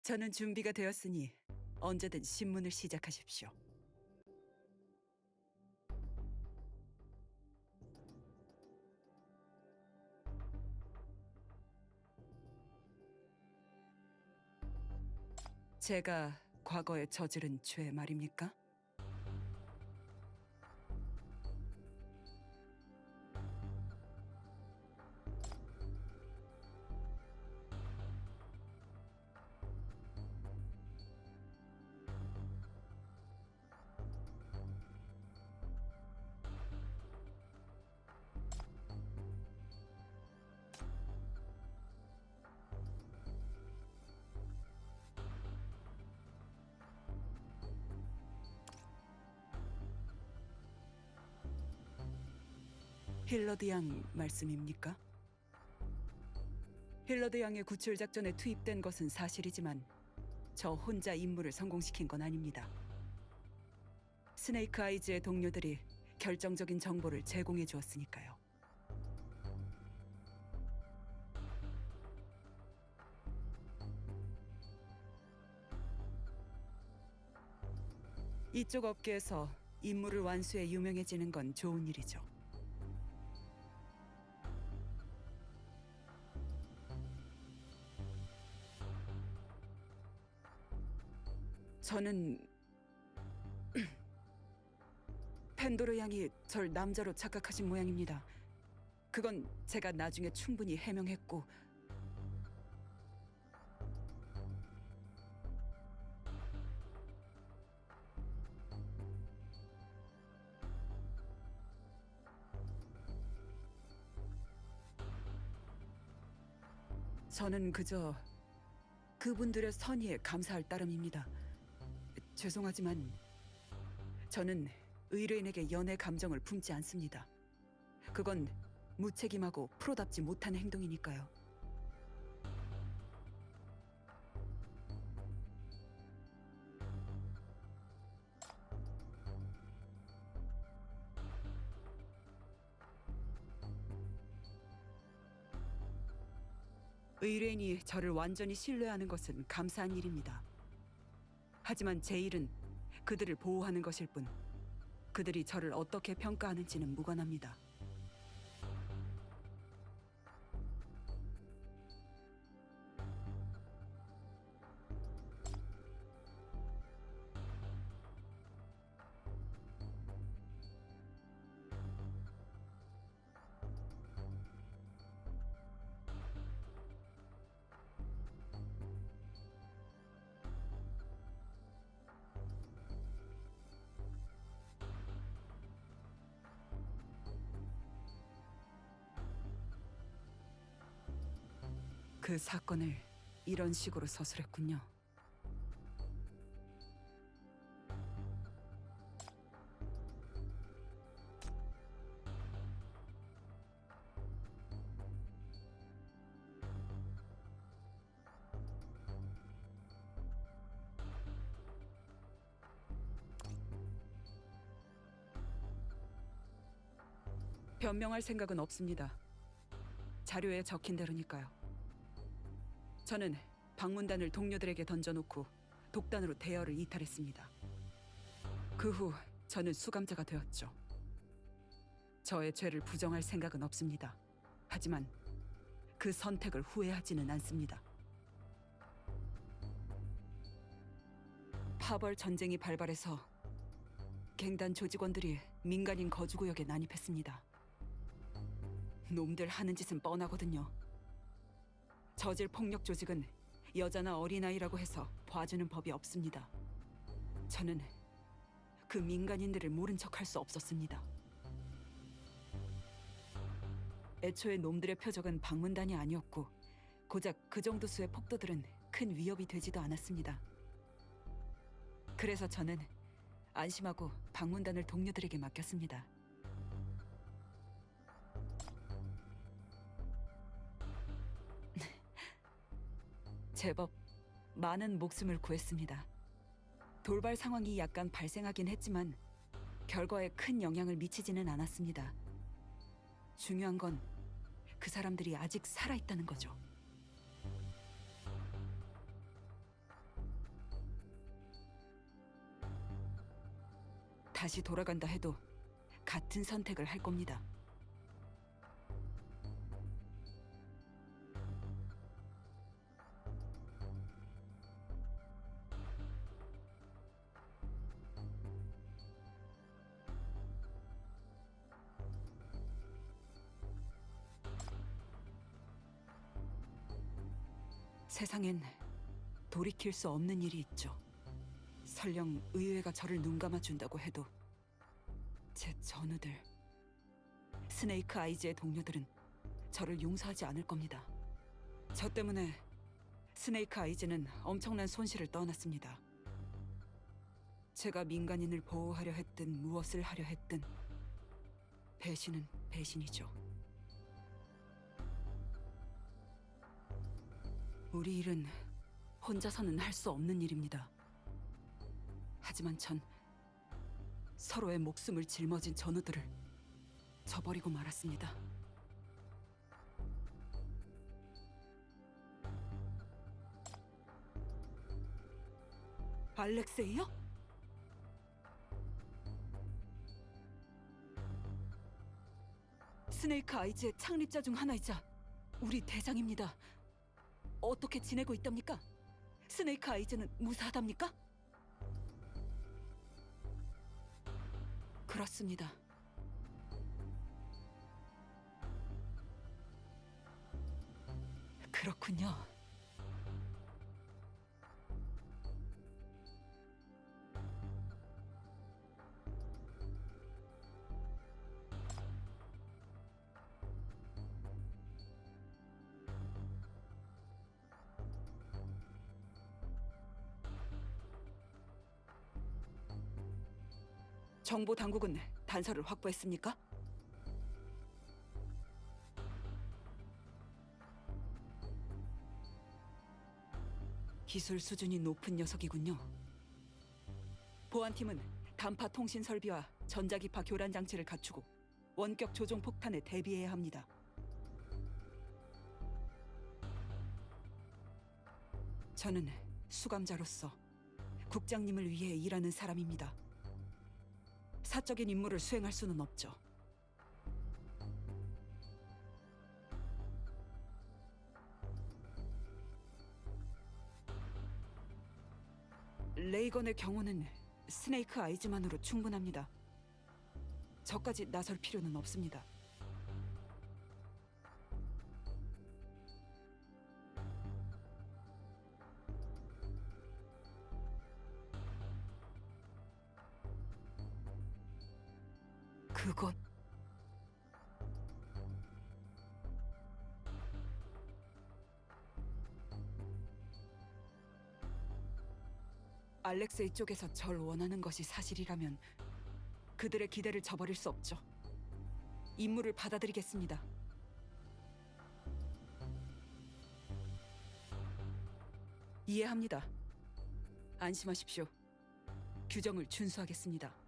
저는 준비가 되었으니 언제든 신문을 시작하십시오. 제가 과거에 저지른 죄 말입니까? 힐러드 양 말씀입니까? 힐러드 양의 구출 작전에 투입된 것은 사실이지만 저 혼자 임무를 성공시킨 건 아닙니다. 스네이크 아이즈의 동료들이 결정적인 정보를 제공해 주었으니까요. 이쪽 업계에서 임무를 완수해 유명해지는 건 좋은 일이죠. 저는 펜도르 양이 절 남자로 착각하신 모양입니다. 그건 제가 나중에 충분히 해명했고 저는 그저 그분들의 선의에 감사할 따름입니다. 죄송하지만 저는 의뢰인에게 연애 감정을 품지 않습니다. 그건 무책임하고 프로답지 못한 행동이니까요. 의뢰인이 저를 완전히 신뢰하는 것은 감사한 일입니다. 하지만 제 일은 그들을 보호하는 것일 뿐 그들이 저를 어떻게 평가하는지는 무관합니다. 그 사건을 이런 식으로 서술했군요. 변명할 생각은 없습니다. 자료에 적힌 대로니까요. 저는 방문단을 동료들에게 던져놓고 독단으로 대여를 이탈했습니다. 그 후 저는 수감자가 되었죠. 저의 죄를 부정할 생각은 없습니다. 하지만 그 선택을 후회하지는 않습니다. 파벌 전쟁이 발발해서 갱단 조직원들이 민간인 거주구역에 난입했습니다. 놈들 하는 짓은 뻔하거든요. 저질 폭력 조직은 여자나 어린아이라고 해서 봐주는 법이 없습니다. 저는 그 민간인들을 모른 척할 수 없었습니다. 애초에 놈들의 표적은 방문단이 아니었고 고작 그 정도 수의 폭도들은 큰 위협이 되지도 않았습니다. 그래서 저는 안심하고 방문단을 동료들에게 맡겼습니다. 제법 많은 목숨을 구했습니다. 돌발 상황이 약간 발생하긴 했지만 결과에 큰 영향을 미치지는 않았습니다. 중요한 건 그 사람들이 아직 살아있다는 거죠. 다시 돌아간다 해도 같은 선택을 할 겁니다. 세상엔 돌이킬 수 없는 일이 있죠. 설령 의회가 저를 눈감아준다고 해도 제 전우들, 스네이크 아이즈의 동료들은 저를 용서하지 않을 겁니다. 저 때문에 스네이크 아이즈는 엄청난 손실을 떠났습니다. 제가 민간인을 보호하려 했든 무엇을 하려 했든 배신은 배신이죠. 우리 일은 혼자서는 할 수 없는 일입니다. 하지만 전 서로의 목숨을 짊어진 전우들을 저버리고 말았습니다. 알렉세이요? 스네이크 아이즈의 창립자 중 하나이자 우리 대장입니다. 어떻게 지내고 있답니까? 스네이크 아이즈는 무사하답니까? 그렇습니다. 그렇군요. 정보 당국은 단서를 확보했습니까? 기술 수준이 높은 녀석이군요. 보안팀은 단파 통신 설비와 전자기파 교란 장치를 갖추고 원격 조종 폭탄에 대비해야 합니다. 저는 수감자로서 국장님을 위해 일하는 사람입니다. 사적인 임무를 수행할 수는 없죠. 레이건의 경우는 스네이크 아이즈만으로 충분합니다. 저까지 나설 필요는 없습니다. 그건 알렉세이 쪽에서 절 원하는 것이 사실이라면 그들의 기대를 저버릴 수 없죠. 임무를 받아들이겠습니다. 이해합니다. 안심하십시오. 규정을 준수하겠습니다.